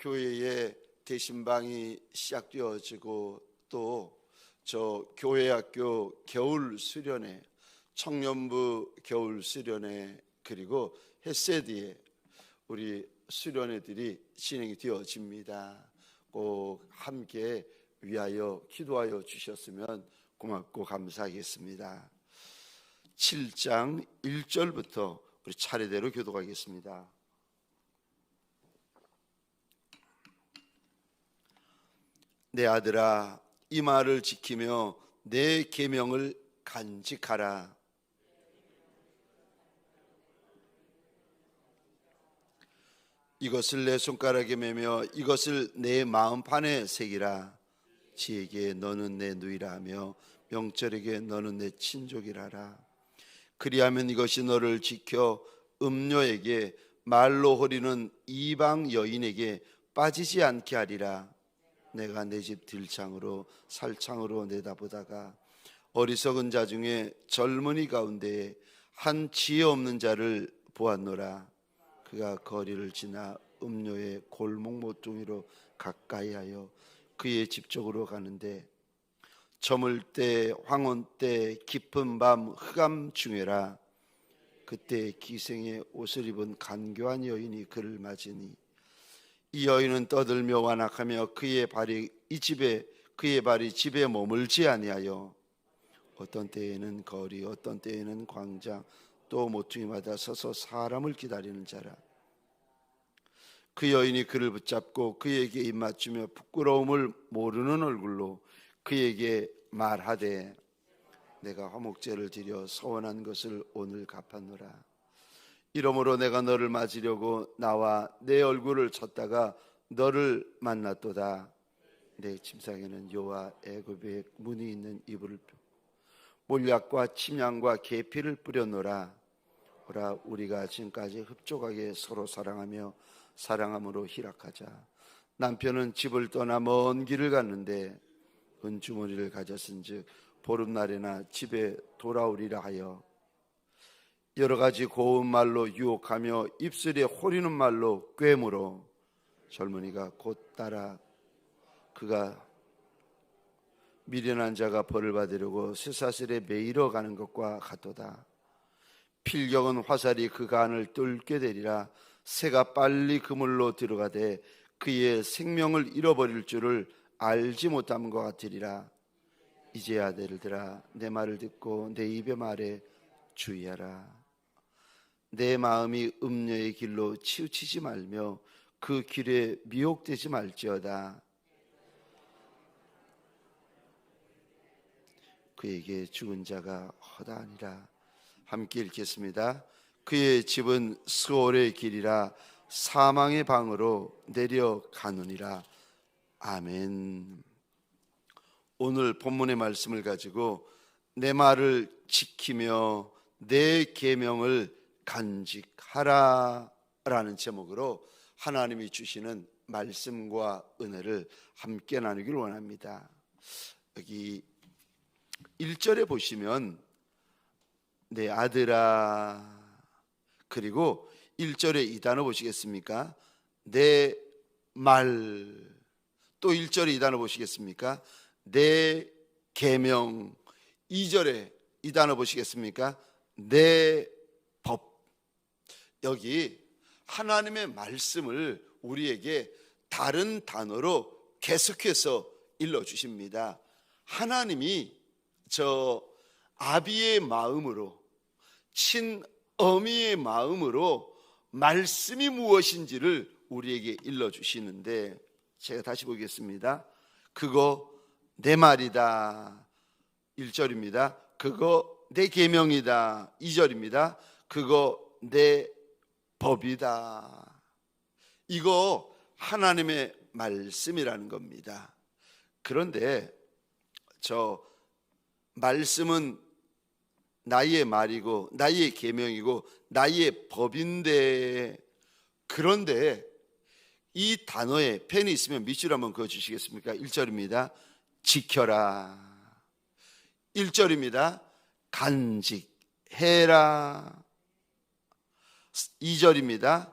교회의 대신방이 시작되어지고 또 저 교회학교 겨울 수련회, 청년부 겨울 수련회, 그리고 햇세디에 우리 수련회들이 진행이 되어집니다. 꼭 함께 위하여 기도하여 주셨으면 고맙고 감사하겠습니다. 7장 1절부터 우리 차례대로 교독하겠습니다. 내 아들아, 이 말을 지키며 내 계명을 간직하라. 이것을 내 손가락에 매며 이것을 내 마음판에 새기라. 지에게 너는 내 누이라 하며 명절에게 너는 내 친족이라 하라. 그리하면 이것이 너를 지켜 음녀에게 말로 호리는 이방 여인에게 빠지지 않게 하리라. 내가 내 집 들창으로 살창으로 내다보다가 어리석은 자 중에 젊은이 가운데 한 지혜 없는 자를 보았노라. 그가 거리를 지나 음료의 골목 모퉁이로 가까이하여 그의 집 쪽으로 가는데 저물 때 황혼 때 깊은 밤 흑암 중에라. 그때 기생의 옷을 입은 간교한 여인이 그를 맞으니 이 여인은 떠들며 완악하며 그의 발이 집에 머물지 아니하여 어떤 때에는 거리 어떤 때에는 광장 또 모퉁이마다 서서 사람을 기다리는 자라. 그 여인이 그를 붙잡고 그에게 입맞추며 부끄러움을 모르는 얼굴로 그에게 말하되 내가 화목제를 드려 서원한 것을 오늘 갚았노라. 이러므로 내가 너를 맞으려고 나와 내 얼굴을 찾다가 너를 만났도다. 내 침상에는 여호와 애굽의 문이 있는 이불을 몰약과 침향과 계피를 뿌려놓으라. 오라, 우리가 지금까지 흡족하게 서로 사랑하며 사랑함으로 희락하자. 남편은 집을 떠나 먼 길을 갔는데 은주머니를 가졌은즉 보름날에나 집에 돌아오리라 하여 여러 가지 고운 말로 유혹하며 입술에 호리는 말로 꿰물어 젊은이가 곧 따라 그가 미련한 자가 벌을 받으려고 쇠사슬에 매이러 가는 것과 같도다. 필경은 화살이 그 간을 뚫게 되리라. 새가 빨리 그물로 들어가되 그의 생명을 잃어버릴 줄을 알지 못함과 같으리라. 이제 아들들아, 내 말을 듣고 내 입의 말에 주의하라. 내 마음이 음녀의 길로 치우치지 말며 그 길에 미혹되지 말지어다. 그에게 죽은 자가 허다하니라. 함께 읽겠습니다. 그의 집은 스올의 길이라 사망의 방으로 내려가느니라. 아멘. 오늘 본문의 말씀을 가지고 내 말을 지키며 내 계명을 간직하라 라는 제목으로 하나님이 주시는 말씀과 은혜를 함께 나누길 원합니다. 여기 1절에 보시면 내 아들아, 그리고 1절에 이 단어 보시겠습니까? 내 말. 또 1절에 이 단어 보시겠습니까? 내 계명. 2절에 이 단어 보시겠습니까? 내 법. 여기 하나님의 말씀을 우리에게 다른 단어로 계속해서 일러주십니다. 하나님이 저 아비의 마음으로, 친어미의 마음으로 말씀이 무엇인지를 우리에게 일러주시는데, 제가 다시 보겠습니다. 그거 내 말이다. 1절입니다. 그거 내 계명이다. 2절입니다. 그거 내 법이다. 이거 하나님의 말씀이라는 겁니다. 그런데 저 말씀은 나의 말이고 나의 계명이고 나의 법인데, 그런데 이 단어에 펜이 있으면 밑줄 한번 그어주시겠습니까? 1절입니다. 지켜라. 1절입니다. 간직해라. 2절입니다.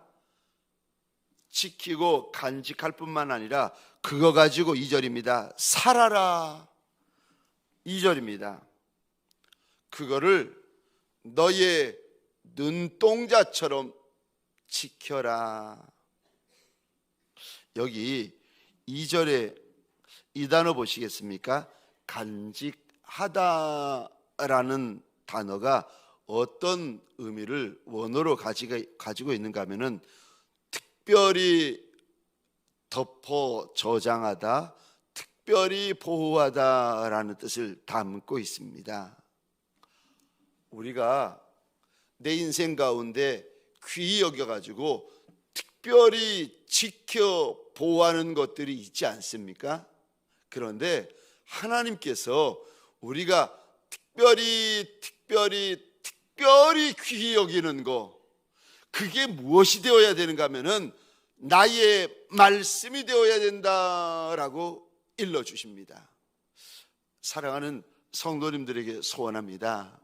지키고 간직할 뿐만 아니라 그거 가지고 2절입니다. 살아라. 2절입니다. 그거를 너의 눈동자처럼 지켜라. 여기 2절에 이 단어 보시겠습니까? 간직하다라는 단어가 어떤 의미를 원어로 가지고 있는가 하면은 특별히 덮어 저장하다, 특별히 보호하다라는 뜻을 담고 있습니다. 우리가 내 인생 가운데 귀히 여겨가지고 특별히 지켜 보호하는 것들이 있지 않습니까? 그런데 하나님께서 우리가 특별히 귀히 여기는 거, 그게 무엇이 되어야 되는가 하면은 나의 말씀이 되어야 된다라고 일러주십니다. 사랑하는 성도님들에게 소원합니다.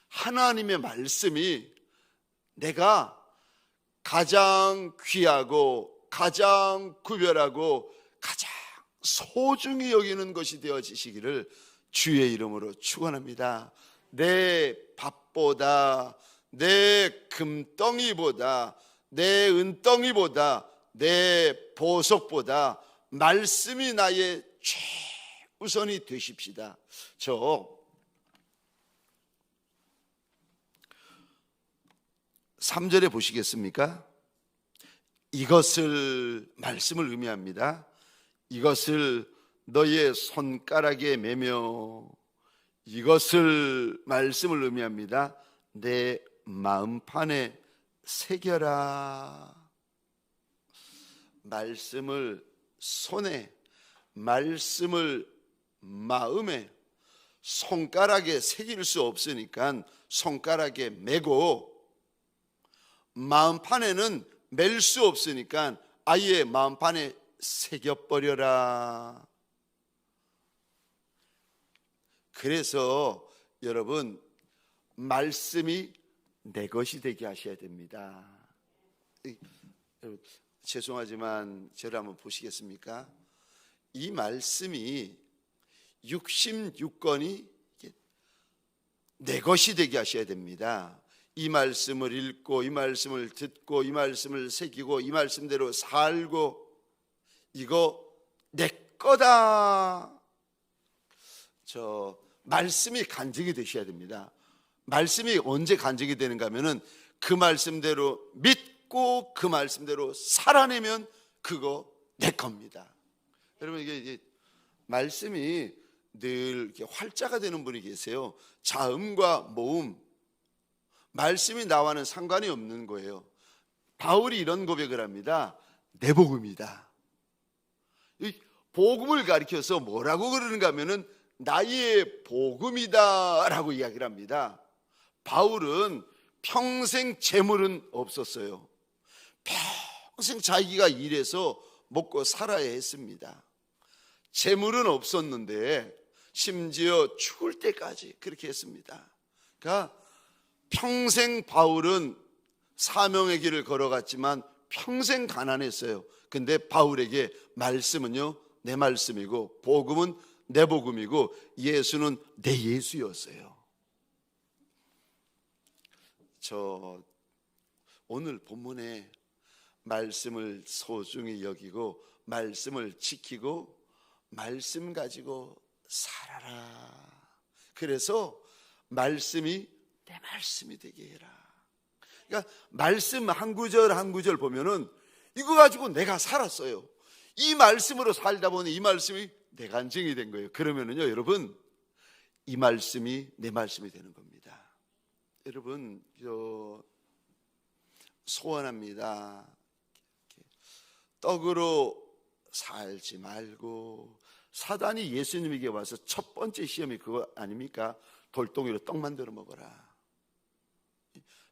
하나님의 말씀이 내가 가장 귀하고 가장 구별하고 가장 소중히 여기는 것이 되어지시기를 주의 이름으로 축원합니다. 내 밥보다, 내 금덩이보다, 내 은덩이보다, 내 보석보다 말씀이 나의 최우선이 되십시다. 저 3절에 보시겠습니까? 이것을, 말씀을 의미합니다. 이것을 너의 손가락에 매며, 이것을, 말씀을 의미합니다. 내 마음판에 새겨라. 말씀을 손에, 말씀을 마음에, 손가락에 새길 수 없으니까 손가락에 매고, 마음판에는 맬 수 없으니까 아예 마음판에 새겨버려라. 그래서 여러분, 말씀이 내 것이 되게 하셔야 됩니다. 죄송하지만 저를 한번 보시겠습니까? 이 말씀이 66권이 내 것이 되게 하셔야 됩니다. 이 말씀을 읽고, 이 말씀을 듣고, 이 말씀을 새기고, 이 말씀대로 살고, 이거 내 거다. 저 말씀이 간증이 되셔야 됩니다. 말씀이 언제 간증이 되는가 하면은 그 말씀대로 믿고 그 말씀대로 살아내면 그거 내 겁니다. 여러분, 이게 말씀이 늘 이렇게 활자가 되는 분이 계세요. 자음과 모음, 말씀이 나와는 상관이 없는 거예요. 바울이 이런 고백을 합니다. 내 복음이다. 이 복음을 가리켜서 뭐라고 그러는가 하면은 나의 복음이다 라고 이야기를 합니다. 바울은 평생 재물은 없었어요. 평생 자기가 일해서 먹고 살아야 했습니다. 재물은 없었는데 심지어 죽을 때까지 그렇게 했습니다. 그러니까 평생 바울은 사명의 길을 걸어갔지만 평생 가난했어요. 근데 바울에게 말씀은요, 내 말씀이고 복음은 내 복음이고 예수는 내 예수였어요. 저 오늘 본문에 말씀을 소중히 여기고 말씀을 지키고 말씀 가지고 살아라. 그래서 말씀이 내 말씀이 되게 해라. 그러니까 말씀 한 구절 한 구절 보면은 이거 가지고 내가 살았어요. 이 말씀으로 살다 보니 이 말씀이 내 간증이 된 거예요. 그러면은요, 여러분, 이 말씀이 내 말씀이 되는 겁니다. 여러분, 소원합니다. 떡으로 살지 말고, 사단이 예수님에게 와서 첫 번째 시험이 그거 아닙니까? 돌덩이로 떡 만들어 먹어라.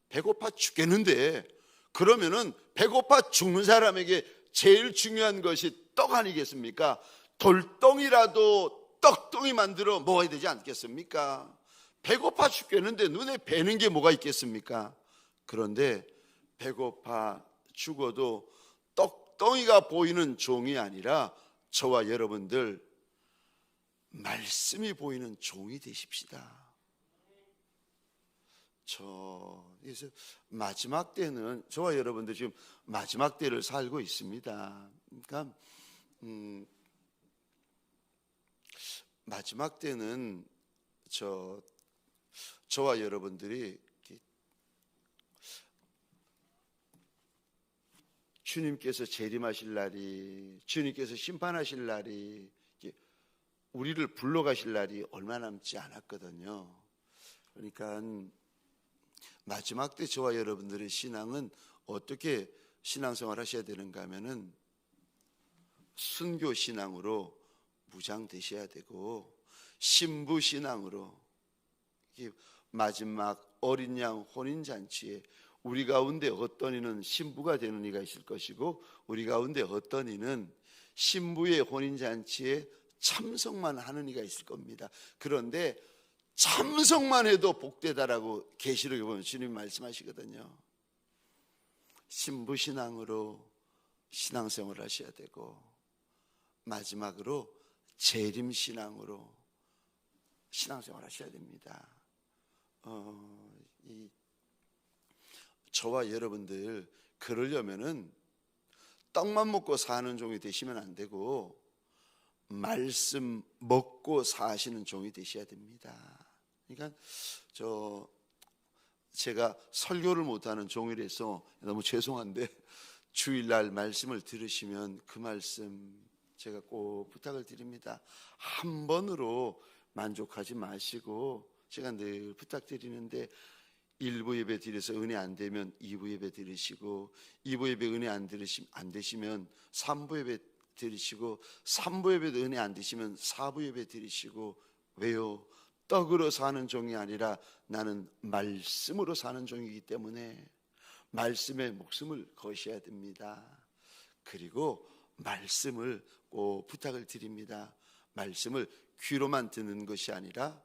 배고파 죽겠는데, 그러면은 배고파 죽는 사람에게 제일 중요한 것이 떡 아니겠습니까? 돌덩이라도 떡덩이 만들어 먹어야 되지 않겠습니까? 배고파 죽겠는데 눈에 뵈는 게 뭐가 있겠습니까? 그런데 배고파 죽어도 엉덩이가 보이는 종이 아니라 저와 여러분들 말씀이 보이는 종이 되십시다. 그래서 마지막 때는 저와 여러분들 지금 마지막 때를 살고 있습니다. 그러니까 마지막 때는 저와 여러분들이 주님께서 재림하실 날이, 주님께서 심판하실 날이, 우리를 불러가실 날이 얼마 남지 않았거든요. 그러니까 마지막 때 저와 여러분들의 신앙은 어떻게 신앙생활 하셔야 되는가 하면은 순교 신앙으로 무장되셔야 되고, 신부 신앙으로 마지막 어린 양 혼인잔치에 우리 가운데 어떤 이는 신부가 되는 이가 있을 것이고, 우리 가운데 어떤 이는 신부의 혼인잔치에 참석만 하는 이가 있을 겁니다. 그런데 참석만 해도 복되다라고 계시록에 보면 주님이 말씀하시거든요. 신부 신앙으로 신앙생활을 하셔야 되고, 마지막으로 재림 신앙으로 신앙생활 하셔야 됩니다. 저와 여러분들 그러려면은 떡만 먹고 사는 종이 되시면 안 되고, 말씀 먹고 사시는 종이 되셔야 됩니다. 그러니까 제가 설교를 못하는 종이라서 너무 죄송한데, 주일날 말씀을 들으시면 그 말씀 제가 꼭 부탁을 드립니다. 한 번으로 만족하지 마시고, 제가 늘 부탁드리는데, 1부 예배 드려서 은혜 안 되면 2부 예배 드리시고, 2부 예배 은혜 안 되시면 3부 예배 드리시고, 3부 예배도 은혜 안 되시면 4부 예배 드리시고. 왜요? 떡으로 사는 종이 아니라 나는 말씀으로 사는 종이기 때문에 말씀에 목숨을 거셔야 됩니다. 그리고 말씀을 꼭 부탁을 드립니다. 말씀을 귀로만 듣는 것이 아니라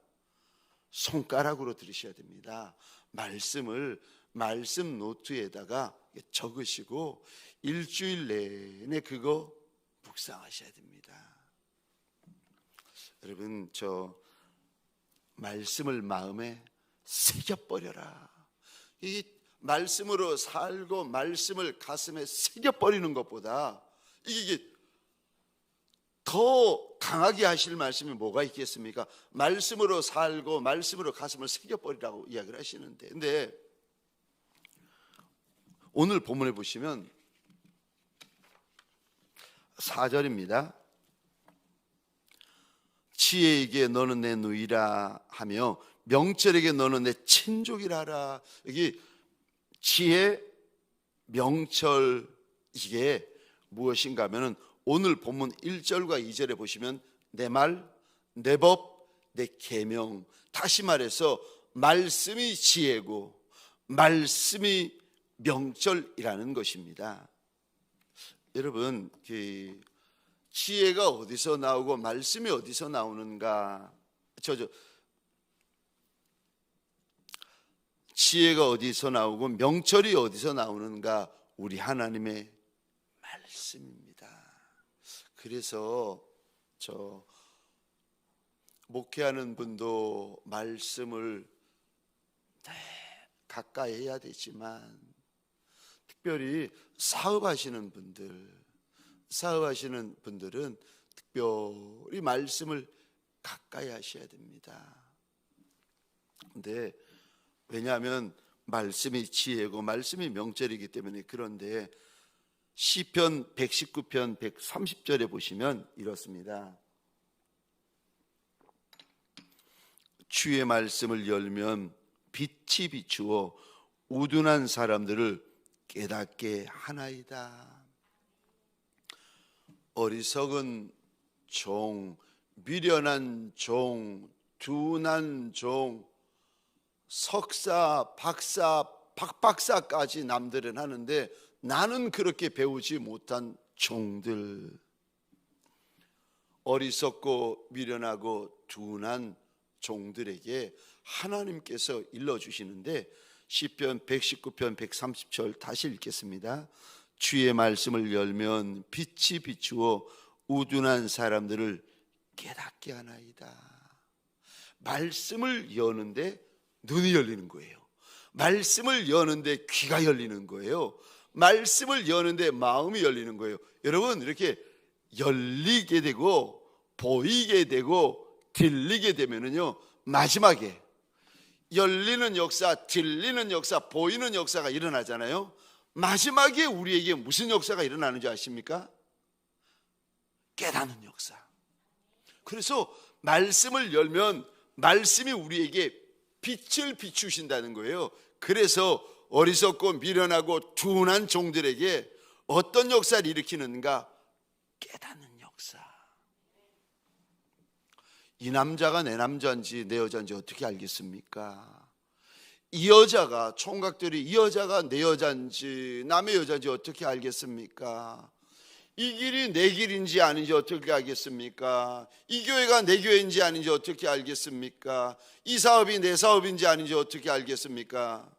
손가락으로 들으셔야 됩니다. 말씀을 말씀 노트에다가 적으시고 일주일 내내 그거 묵상하셔야 됩니다. 여러분, 말씀을 마음에 새겨버려라. 이 말씀으로 살고 말씀을 가슴에 새겨버리는 것보다 이게 더 강하게 하실 말씀이 뭐가 있겠습니까? 말씀으로 살고 말씀으로 가슴을 새겨버리라고 이야기를 하시는데, 근데 오늘 본문에 보시면 4절입니다. 지혜에게 너는 내 누이라 하며 명철에게 너는 내 친족이라 하라. 여기 지혜, 명철, 이게 무엇인가 하면은 오늘 본문 1절과 2절에 보시면 내 말, 내 법, 내 계명, 다시 말해서 말씀이 지혜고 말씀이 명철이라는 것입니다. 여러분, 지혜가 어디서 나오고 말씀이 어디서 나오는가? 지혜가 어디서 나오고 명철이 어디서 나오는가? 우리 하나님의 말씀입니다. 그래서 목회하는 분도 말씀을 가까이 해야 되지만, 특별히 사업하시는 분들은 특별히 말씀을 가까이 하셔야 됩니다. 근데 왜냐하면 말씀이 지혜고 말씀이 명철이기 때문에. 그런데 시편 119편 130절에 보시면 이렇습니다. 주의 말씀을 열면 빛이 비추어 우둔한 사람들을 깨닫게 하나이다. 어리석은 종, 미련한 종, 둔한 종, 석사, 박사, 박박사까지 남들은 하는데 나는 그렇게 배우지 못한 종들, 어리석고 미련하고 둔한 종들에게 하나님께서 일러주시는데, 시편 119편 130절 다시 읽겠습니다. 주의 말씀을 열면 빛이 비추어 우둔한 사람들을 깨닫게 하나이다. 말씀을 여는데 눈이 열리는 거예요. 말씀을 여는데 귀가 열리는 거예요. 말씀을 여는데 마음이 열리는 거예요. 여러분, 이렇게 열리게 되고 보이게 되고 들리게 되면은요, 마지막에 열리는 역사, 들리는 역사, 보이는 역사가 일어나잖아요. 마지막에 우리에게 무슨 역사가 일어나는 줄 아십니까? 깨닫는 역사. 그래서 말씀을 열면 말씀이 우리에게 빛을 비추신다는 거예요. 그래서 어리석고 미련하고 둔한 종들에게 어떤 역사를 일으키는가? 깨닫는 역사. 이 남자가 내 남자인지 내 여자인지 어떻게 알겠습니까? 이 여자가, 총각들이 이 여자가 내 여자인지 남의 여자인지 어떻게 알겠습니까? 이 길이 내 길인지 아닌지 어떻게 알겠습니까? 이 교회가 내 교회인지 아닌지 어떻게 알겠습니까? 이 사업이 내 사업인지 아닌지 어떻게 알겠습니까?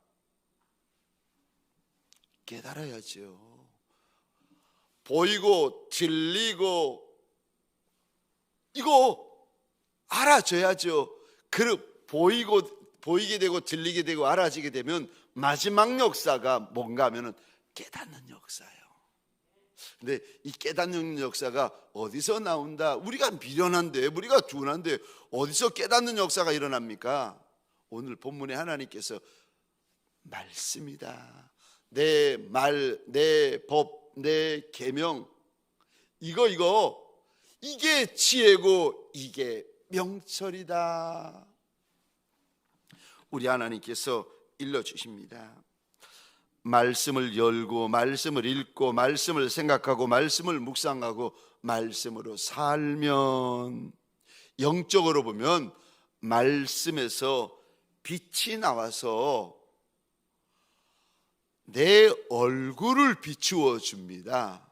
깨달아야죠. 보이고 들리고 이거 알아줘야죠. 보이게 되고 들리게 되고 알아지게 되면 마지막 역사가 뭔가 하면은 깨닫는 역사예요. 근데 이 깨닫는 역사가 어디서 나온다? 우리가 미련한데, 우리가 둔한데 어디서 깨닫는 역사가 일어납니까? 오늘 본문에 하나님께서 말씀이다. 내 말, 내 법, 내 계명, 이게 지혜고 이게 명철이다. 우리 하나님께서 일러주십니다. 말씀을 열고 말씀을 읽고 말씀을 생각하고 말씀을 묵상하고 말씀으로 살면, 영적으로 보면 말씀에서 빛이 나와서 내 얼굴을 비추어 줍니다.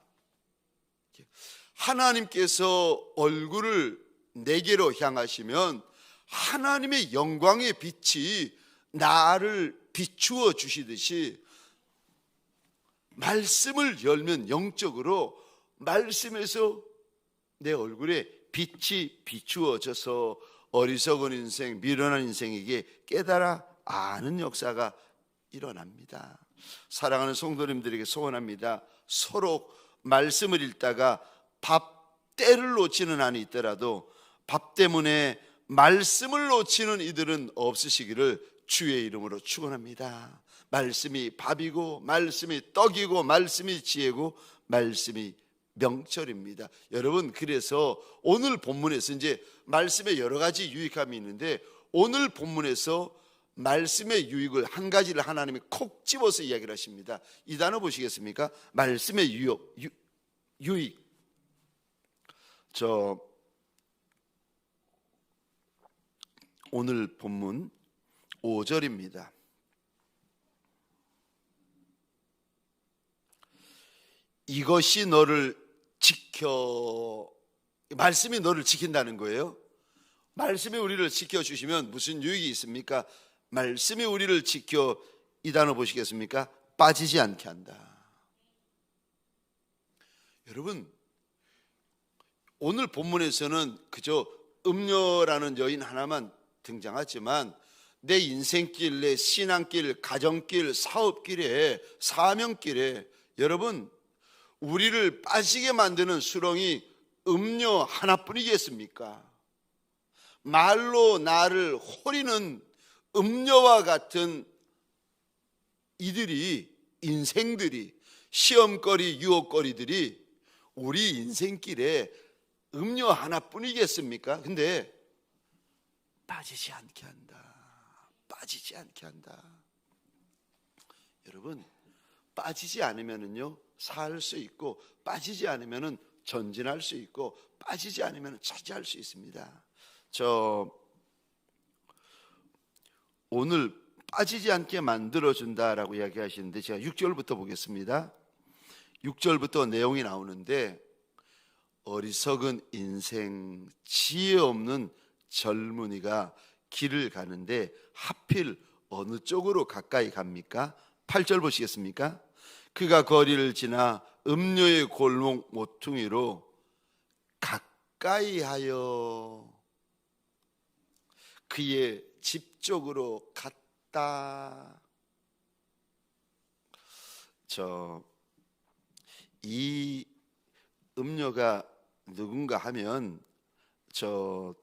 하나님께서 얼굴을 내게로 향하시면 하나님의 영광의 빛이 나를 비추어 주시듯이 말씀을 열면 영적으로 말씀에서 내 얼굴에 빛이 비추어져서 어리석은 인생, 미련한 인생에게 깨달아 아는 역사가 일어납니다. 사랑하는 성도님들에게 소원합니다. 서로 말씀을 읽다가 밥 때를 놓치는 한이 있더라도 밥 때문에 말씀을 놓치는 이들은 없으시기를 주의 이름으로 축원합니다. 말씀이 밥이고 말씀이 떡이고 말씀이 지혜고 말씀이 명철입니다. 여러분, 그래서 오늘 본문에서 이제 말씀에 여러 가지 유익함이 있는데 오늘 본문에서 말씀의 유익을 한 가지를 하나님이 콕 집어서 이야기를 하십니다. 이 단어 보시겠습니까? 말씀의 유익. 오늘 본문 5절입니다. 이것이 너를 지켜, 말씀이 너를 지킨다는 거예요. 말씀이 우리를 지켜주시면 무슨 유익이 있습니까? 말씀이 우리를 지켜, 이 단어 보시겠습니까? 빠지지 않게 한다. 여러분, 오늘 본문에서는 그저 음녀라는 여인 하나만 등장하지만 내 인생길, 내 신앙길, 가정길, 사업길에, 사명길에 여러분, 우리를 빠지게 만드는 수렁이 음녀 하나뿐이겠습니까? 말로 나를 호리는 음녀와 같은 이들이, 인생들이, 시험거리, 유혹거리들이 우리 인생길에 음녀 하나뿐이겠습니까? 근데 빠지지 않게 한다. 빠지지 않게 한다. 여러분, 빠지지 않으면은요 살 수 있고, 빠지지 않으면은 전진할 수 있고, 빠지지 않으면 차지할 수 있습니다. 오늘 빠지지 않게 만들어준다라고 이야기하시는데 제가 6절부터 보겠습니다. 6절부터 내용이 나오는데, 어리석은 인생, 지혜 없는 젊은이가 길을 가는데 하필 어느 쪽으로 가까이 갑니까? 8절 보시겠습니까? 그가 거리를 지나 음료의 골목 모퉁이로 가까이 하여 그의 집 쪽으로 갔다. 이 음료가 누군가 하면 10절,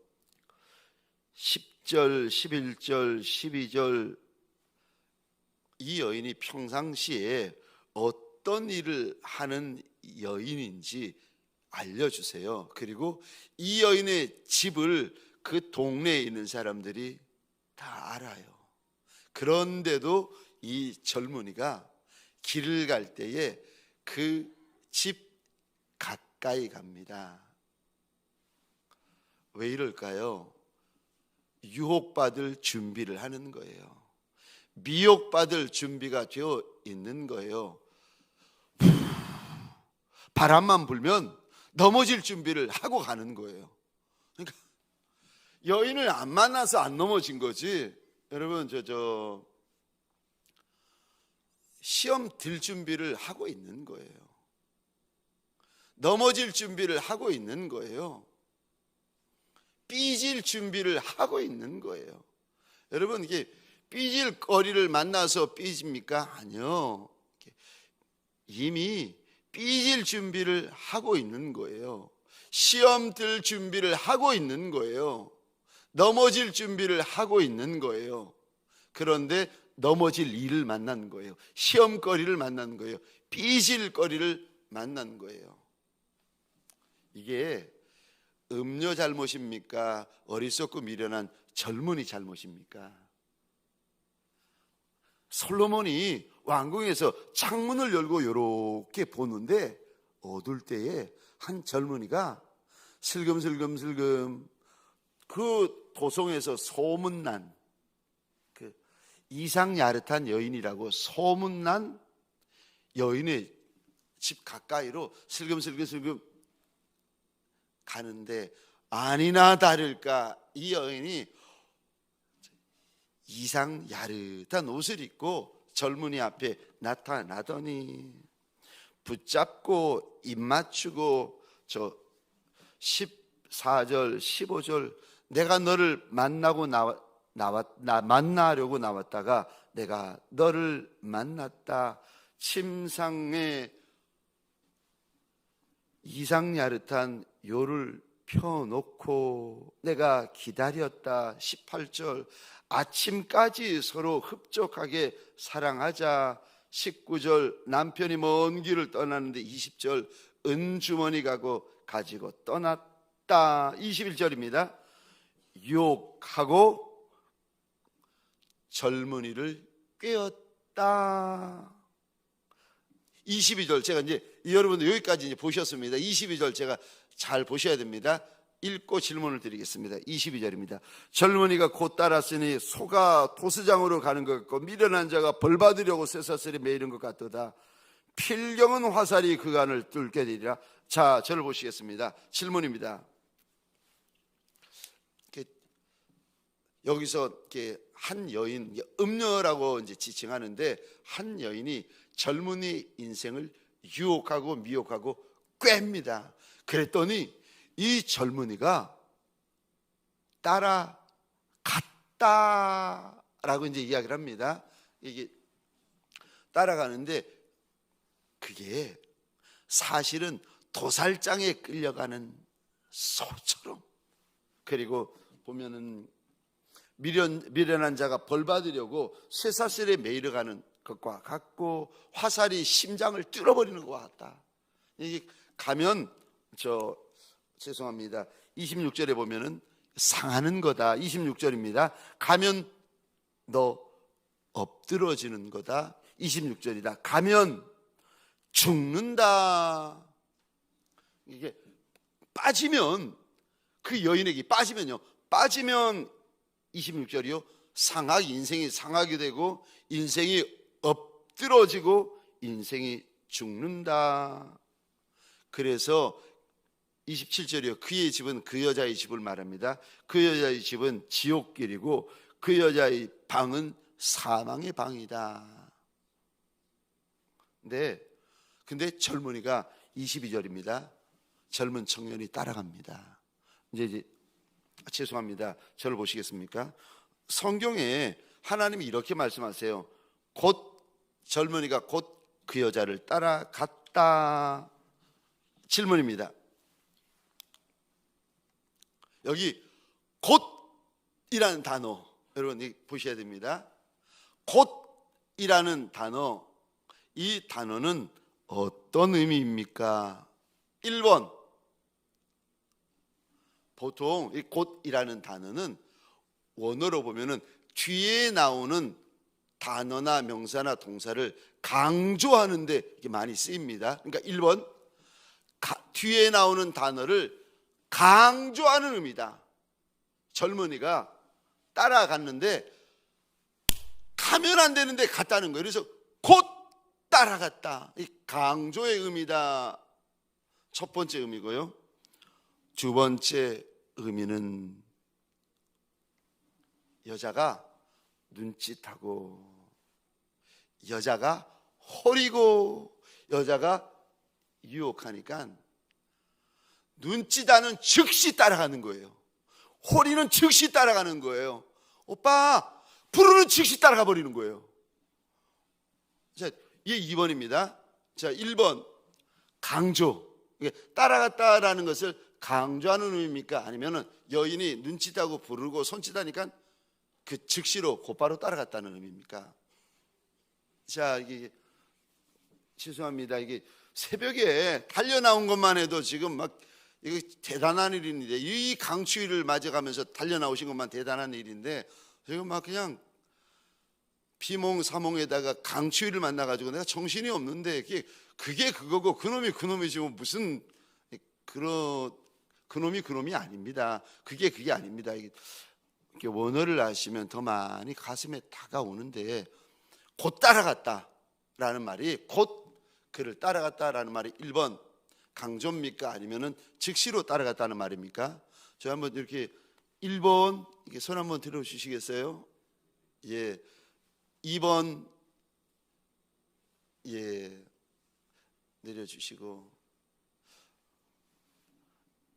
11절, 12절 이 여인이 평상시에 어떤 일을 하는 여인인지 알려주세요. 그리고 이 여인의 집을 그 동네에 있는 사람들이 다 알아요. 그런데도 이 젊은이가 길을 갈 때에 그 집 가까이 갑니다. 왜 이럴까요? 유혹받을 준비를 하는 거예요. 미혹받을 준비가 되어 있는 거예요. 바람만 불면 넘어질 준비를 하고 가는 거예요. 그러니까 여인을 안 만나서 안 넘어진 거지. 여러분 시험 들 준비를 하고 있는 거예요. 넘어질 준비를 하고 있는 거예요. 삐질 준비를 하고 있는 거예요. 여러분, 이게 삐질 거리를 만나서 삐집니까? 아니요. 이미 삐질 준비를 하고 있는 거예요. 시험 들 준비를 하고 있는 거예요. 넘어질 준비를 하고 있는 거예요. 그런데 넘어질 일을 만난 거예요. 시험거리를 만난 거예요. 삐질 거리를 만난 거예요. 이게 음료 잘못입니까? 어리석고 미련한 젊은이 잘못입니까? 솔로몬이 왕궁에서 창문을 열고 이렇게 보는데 어둘 때에 한 젊은이가 슬금슬금 그 도성에서 소문난 그 이상야릇한 여인이라고 소문난 여인의 집 가까이로 슬금슬금 가는데 아니나 다를까 이 여인이 이상야릇한 옷을 입고 젊은이 앞에 나타나더니 붙잡고 입 맞추고 14절 15절 내가 너를 만나려고 나왔다가 내가 너를 만났다. 침상에 이상야릇한 요를 펴놓고 내가 기다렸다. 18절 아침까지 서로 흡족하게 사랑하자. 19절 남편이 먼 길을 떠나는데 20절 은주머니 가지고 떠났다. 21절입니다. 유혹하고 젊은이를 꿰었다. 22절 제가 이제 여러분들 여기까지 이제 보셨습니다. 22절 제가 잘 보셔야 됩니다. 읽고 질문을 드리겠습니다. 22절입니다. 젊은이가 곧 따랐으니 소가 도수장으로 가는 것 같고 미련한 자가 벌 받으려고 쇠사슬에 매이는 것 같도다. 필경은 화살이 그간을 뚫게 되리라. 자, 저를 보시겠습니다. 질문입니다. 여기서 이렇게 한 여인, 음녀라고 이제 지칭하는데 한 여인이 젊은이 인생을 유혹하고 미혹하고 꿰입니다. 그랬더니 이 젊은이가 따라갔다라고 이제 이야기를 합니다. 이게 따라가는데 그게 사실은 도살장에 끌려가는 소처럼, 그리고 보면은 미련한 자가 벌 받으려고 쇠사슬에 매이러 가는 것과 같고 화살이 심장을 뚫어버리는 것과 같다. 이게 가면 죄송합니다. 26절에 보면은 상하는 거다. 26절입니다. 가면 너 엎드러지는 거다. 26절이다. 가면 죽는다. 이게 빠지면 그 여인에게 빠지면 26절이요. 인생이 상하게 되고 인생이 엎드러지고 인생이 죽는다. 그래서 27절이요. 그의 집은 그 여자의 집을 말합니다. 그 여자의 집은 지옥길이고 그 여자의 방은 사망의 방이다. 근데 젊은이가 22절입니다. 젊은 청년이 따라갑니다. 이제 죄송합니다. 저를 보시겠습니까? 성경에 하나님이 이렇게 말씀하세요. 곧 젊은이가 곧 그 여자를 따라갔다. 질문입니다. 여기 곧이라는 단어 여러분 보셔야 됩니다. 곧이라는 단어, 이 단어는 어떤 의미입니까? 1번, 보통 이 곧이라는 단어는 원어로 보면은 뒤에 나오는 단어나 명사나 동사를 강조하는 데 많이 쓰입니다. 그러니까 1번, 뒤에 나오는 단어를 강조하는 의미다. 젊은이가 따라갔는데 가면 안 되는데 갔다는 거예요. 그래서 곧 따라갔다. 이 강조의 의미다. 첫 번째 의미고요. 두 번째 의미는 여자가 눈짓하고, 여자가 호리고, 여자가 유혹하니까 눈짓하는 즉시 따라가는 거예요. 호리는 즉시 따라가는 거예요. 오빠 부르는 즉시 따라가 버리는 거예요. 자, 이게 2번입니다. 자, 1번 강조. 따라갔다라는 것을 강조하는 의미입니까? 아니면은 여인이 눈짓하고 부르고 손짓하니까 그 즉시로 곧바로 따라갔다는 의미입니까? 자, 이게 죄송합니다. 이게 새벽에 달려 나온 것만 해도 지금 막 이거 대단한 일인데, 이 강추위를 맞아가면서 달려 나오신 것만 대단한 일인데, 지금 막 그냥 비몽사몽에다가 강추위를 만나가지고 내가 정신이 없는데, 그게 그거고 그놈이 지금 무슨 그놈이 아닙니다. 그게 아닙니다. 이게 원어를 아시면 더 많이 가슴에 다가오는데, 곧 따라갔다라는 말이, 곧 그를 따라갔다라는 말이 1번 강조입니까? 아니면은 즉시로 따라갔다는 말입니까? 저 한번 이렇게 1번 이렇게 손 한번 들어주시겠어요? 예. 2번 예 내려주시고,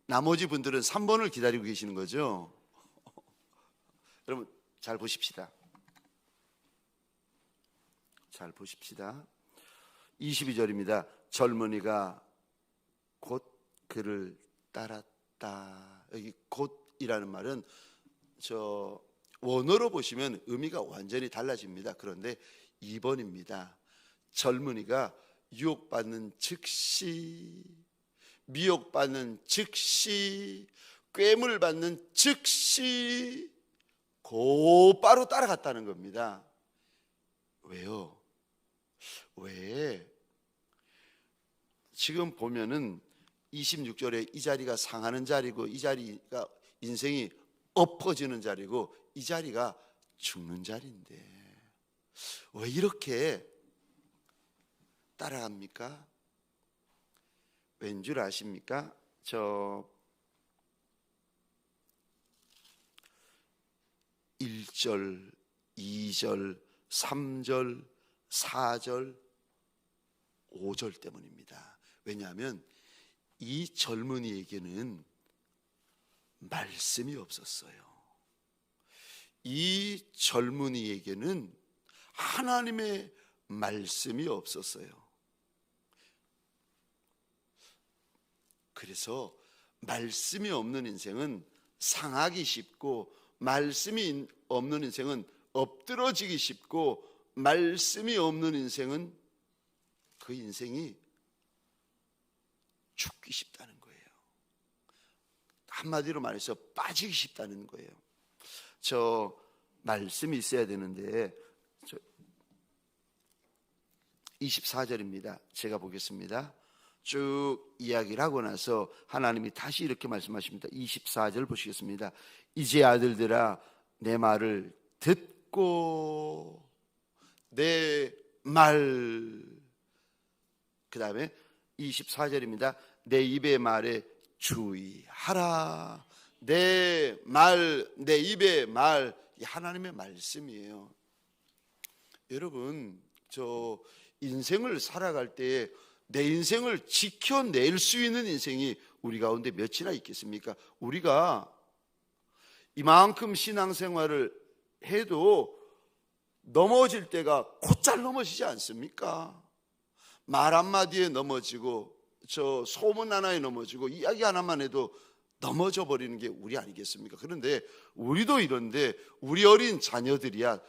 나머지 분들은 3번을 기다리고 계시는 거죠? 여러분 잘 보십시다. 잘 보십시다. 22절입니다. 젊은이가 곧 그를 따랐다. 여기 곧이라는 말은 저 원어로 보시면 의미가 완전히 달라집니다. 그런데 2번입니다. 젊은이가 유혹받는 즉시, 미혹받는 즉시, 꿰물 받는 즉시 곧바로 따라갔다는 겁니다. 왜요? 왜? 지금 보면은 26절에 이 자리가 상하는 자리고, 이 자리가 인생이 엎어지는 자리고, 이 자리가 죽는 자리인데 왜 이렇게 따라갑니까? 왠 줄 아십니까? 저 1절, 2절, 3절, 4절, 5절 때문입니다. 왜냐하면 이 젊은이에게는 말씀이 없었어요. 이 젊은이에게는 하나님의 말씀이 없었어요. 그래서 말씀이 없는 인생은 상하기 쉽고, 말씀이 없는 인생은 엎드러지기 쉽고, 말씀이 없는 인생은 그 인생이 죽기 쉽다는 거예요. 한마디로 말해서 빠지기 쉽다는 거예요. 저 말씀이 있어야 되는데, 24절입니다. 제가 보겠습니다. 쭉 이야기를 하고 나서 하나님이 다시 이렇게 말씀하십니다. 24절 보시겠습니다. 이제 아들들아, 내 말을 듣고 내 말, 그 다음에 24절입니다. 내 입의 말에 주의하라. 내 말, 내 입의 말, 이 하나님의 말씀이에요. 여러분, 저 인생을 살아갈 때에 내 인생을 지켜낼 수 있는 인생이 우리 가운데 몇이나 있겠습니까? 우리가 이만큼 신앙생활을 해도 넘어질 때가 곧잘 넘어지지 않습니까? 말 한마디에 넘어지고 저 소문 하나에 넘어지고 이야기 하나만 해도 넘어져 버리는 게 우리 아니겠습니까? 그런데 우리도 이런데 우리 어린 자녀들이야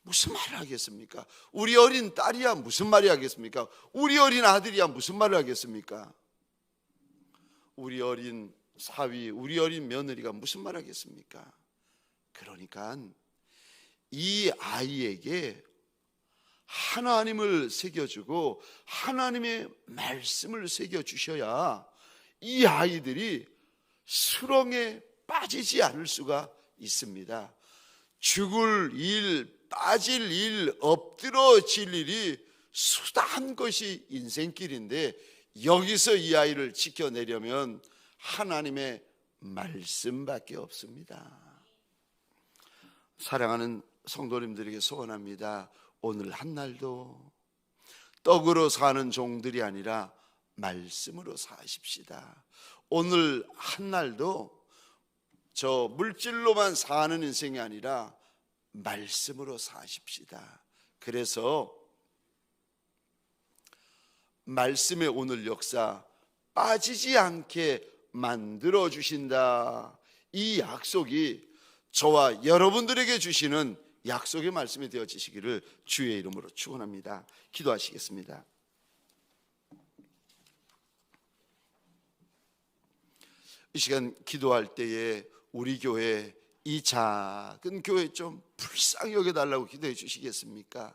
무슨 말을 하겠습니까? 우리 어린 딸이야 무슨 말을 하겠습니까? 우리 어린 아들이야 무슨 말을 하겠습니까? 우리 어린 사위, 우리 어린 며느리가 무슨 말을 하겠습니까? 그러니까 이 아이에게 하나님을 새겨주고 하나님의 말씀을 새겨주셔야 이 아이들이 수렁에 빠지지 않을 수가 있습니다. 죽을 일, 빠질 일, 엎드러질 일이 수다한 것이 인생길인데 여기서 이 아이를 지켜내려면 하나님의 말씀밖에 없습니다. 사랑하는 성도님들에게 소원합니다. 오늘 한날도 떡으로 사는 종들이 아니라 말씀으로 사십시다. 오늘 한날도 저 물질로만 사는 인생이 아니라 말씀으로 사십시다. 그래서 말씀의 오늘 역사 빠지지 않게 만들어 주신다. 이 약속이 저와 여러분들에게 주시는 약속의 말씀이 되어지시기를 주의 이름으로 축원합니다. 기도하시겠습니다. 이 시간 기도할 때에 우리 교회 이 작은 교회 좀 불쌍히 여겨달라고 기도해 주시겠습니까?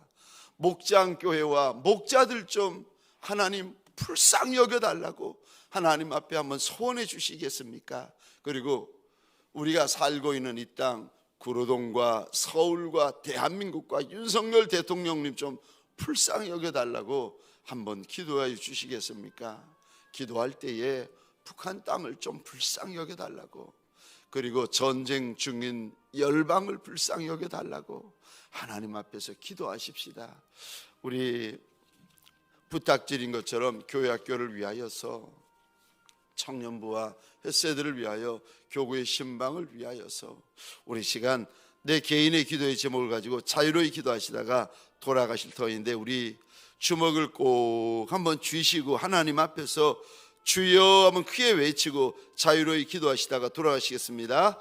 목장 교회와 목자들 좀 하나님 불쌍히 여겨달라고 하나님 앞에 한번 소원해 주시겠습니까? 그리고 우리가 살고 있는 이 땅 구로동과 서울과 대한민국과 윤석열 대통령님 좀 불쌍히 여겨달라고 한번 기도해 주시겠습니까? 기도할 때에 북한 땅을 좀 불쌍히 여겨달라고, 그리고 전쟁 중인 열방을 불쌍히 여겨달라고 하나님 앞에서 기도하십시다. 우리 부탁드린 것처럼 교회 학교를 위하여서, 청년부와 햇세들을 위하여, 교구의 신방을 위하여서 우리 시간 내 개인의 기도의 제목을 가지고 자유로이 기도하시다가 돌아가실 터인데 우리 주먹을 꼭 한번 쥐시고 하나님 앞에서 주여 한번 크게 외치고 자유로이 기도하시다가 돌아가시겠습니다.